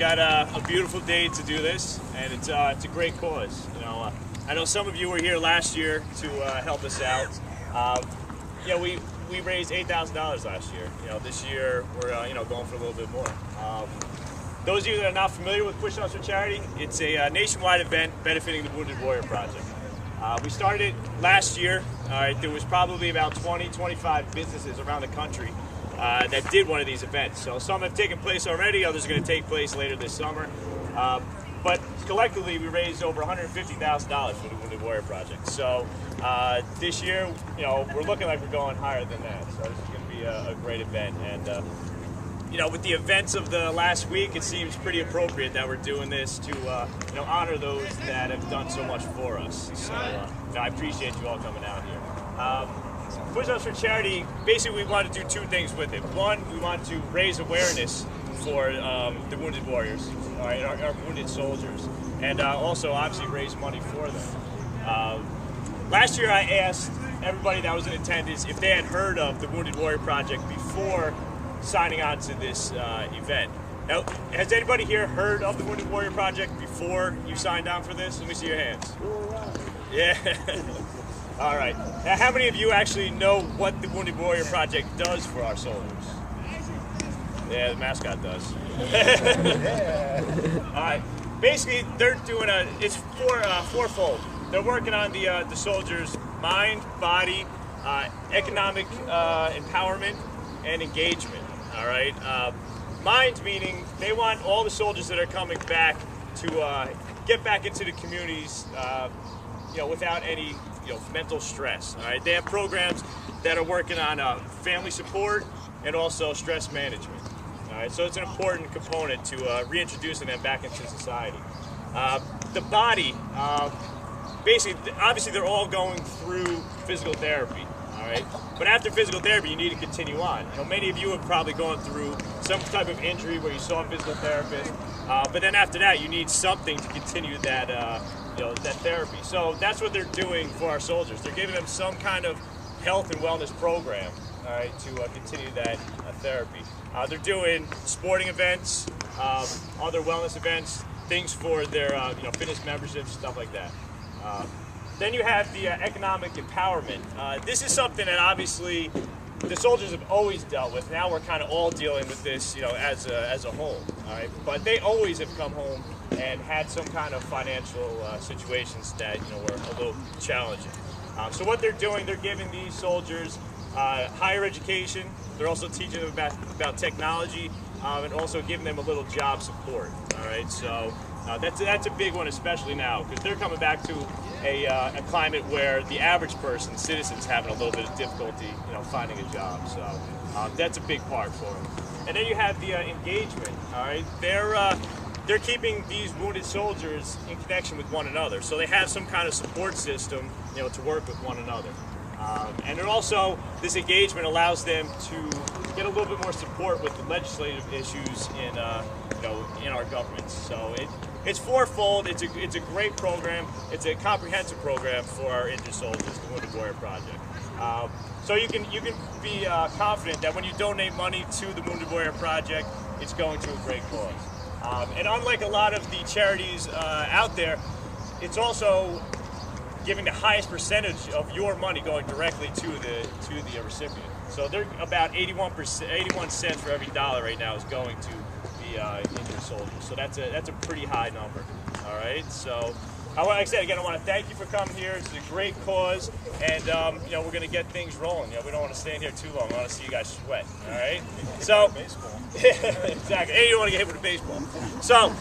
got a beautiful day to do this, and it's a great cause. I know some of you were here last year to help us out. We raised $8,000 last year. This year we're going for a little bit more. Those of you that are not familiar with Pushups for Charity, it's a nationwide event benefiting the Wounded Warrior Project. We started it last year. There was probably about 20-25 businesses around the country that did one of these events. So some have taken place already, others are going to take place later this summer. But collectively, we raised over $150,000 for the Wounded Warrior Project. So this year, we're looking like we're going higher than that. So this is going to be a great event. And with the events of the last week, it seems pretty appropriate that we're doing this to honor those that have done so much for us. So I appreciate you all coming out here. Pushups for Charity, basically we want to do two things with it. One, we want to raise awareness for the wounded warriors, our wounded soldiers, and also obviously raise money for them. Last year I asked everybody that was in attendance if they had heard of the Wounded Warrior Project before signing on to this event. Now, has anybody here heard of the Wounded Warrior Project before you signed on for this? Let me see your hands. Yeah. All right. Now, how many of you actually know what the Wounded Warrior Project does for our soldiers? Yeah, the mascot does. All right. Basically, they're doing it's fourfold. They're working on the soldiers' mind, body, economic empowerment, and engagement. All right. Mind meaning they want all the soldiers that are coming back to get back into the communities, without any mental stress. All right. They have programs that are working on family support and also stress management. All right. So it's an important component to reintroducing them back into society. The body, basically, obviously, they're all going through physical therapy. All right. But after physical therapy, you need to continue on. Many of you have probably gone through some type of injury where you saw a physical therapist, but then after that, you need something to continue that that therapy. So that's what they're doing for our soldiers. They're giving them some kind of health and wellness program, all right, to continue that therapy. They're doing sporting events, other wellness events, things for their fitness memberships, stuff like that. Then you have the economic empowerment. This is something that obviously the soldiers have always dealt with. Now we're kind of all dealing with this, as a whole. All right, but they always have come home and had some kind of financial situations that were a little challenging. So what they're doing, they're giving these soldiers higher education. They're also teaching them about technology and also giving them a little job support. All right, so that's a big one, especially now, because they're coming back to a climate where the average person, citizens, having a little bit of difficulty, finding a job. So that's a big part for them. And then you have the engagement. All right, they're keeping these wounded soldiers in connection with one another. So they have some kind of support system, to work with one another. And they're also, this engagement allows them to get a little bit more support with the legislative issues in our government. So it's fourfold. It's a great program. It's a comprehensive program for our injured soldiers, the Wounded Warrior Project. So you can be confident that when you donate money to the Wounded Warrior Project, it's going to a great cause. And unlike a lot of the charities out there, it's also giving the highest percentage of your money going directly to the recipient. So they're about 81 cents for every dollar right now is going to the injured soldiers. So that's a pretty high number. All right. So like I said again, I want to thank you for coming here. It's a great cause, and we're going to get things rolling. We don't want to stand here too long. I want to see you guys sweat. All right. So exactly. And you don't want to get hit with a baseball. So.